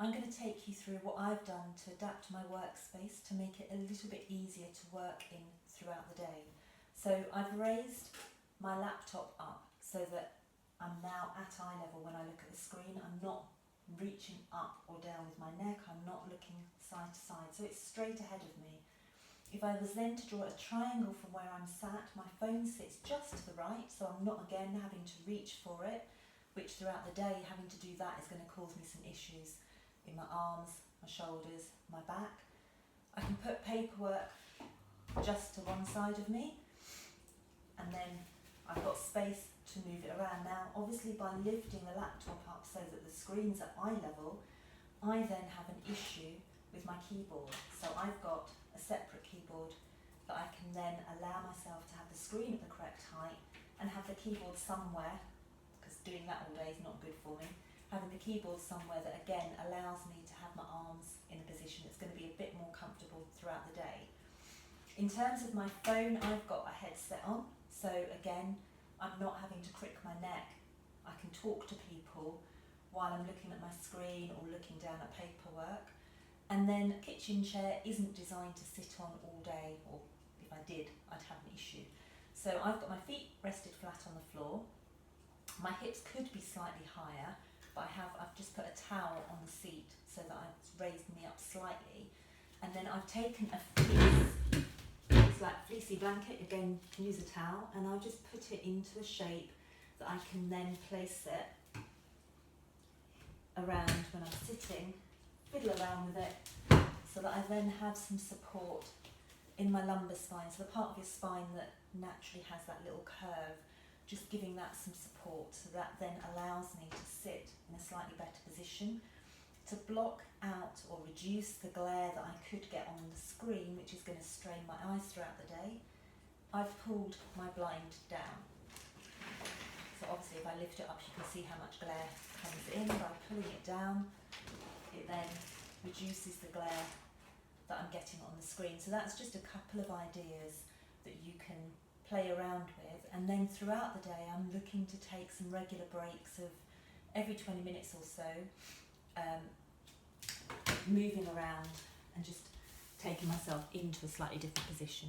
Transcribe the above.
I'm going to take you through what I've done to adapt my workspace to make it a little bit easier to work in throughout the day. So I've raised my laptop up so that I'm now at eye level when I look at the screen. I'm not reaching up or down with my neck, I'm not looking side to side, so it's straight ahead of me. If I was then to draw a triangle from where I'm sat, my phone sits just to the right, so I'm not again having to reach for it, which throughout the day having to do that is going to cause me some issues in my arms, my shoulders, my back. I can put paperwork just to one side of me, and then I've got space to move it around. Now obviously by lifting the laptop up so that the screen's at eye level, I then have an issue with my keyboard. So I've got a separate keyboard that I can then allow myself to have the screen at the correct height and have the keyboard somewhere, because doing that all day is not good for me, having the keyboard somewhere that again allows me to have my arms in a position that's going to be a bit more comfortable throughout the day. In terms of my phone, I've got a headset on, so again I'm not having to crick my neck. I can talk to people while I'm looking at my screen or looking down at paperwork. And then a kitchen chair isn't designed to sit on all day, or if I did, I'd have an issue. So I've got my feet rested flat on the floor. My hips could be slightly higher, but I've just put a towel on the seat so that it's raised me up slightly. And then I've taken a fleece, it's like fleecy blanket, again you can use a towel, and I'll just put it into a shape that I can then place it around when I'm sitting, fiddle around with it, so that I then have some support in my lumbar spine, so the part of your spine that naturally has that little curve, just giving that some support, so that then allows me to sit in a slightly better position to block out or reduce the glare that I could get on the screen, which is going to strain my eyes throughout the day. I've pulled my blind down. So obviously if I lift it up you can see how much glare comes in. By pulling it down, it then reduces the glare that I'm getting on the screen. So that's just a couple of ideas that you can play around with, and then throughout the day I'm looking to take some regular breaks of every 20 minutes or so, moving around and just taking myself into a slightly different position.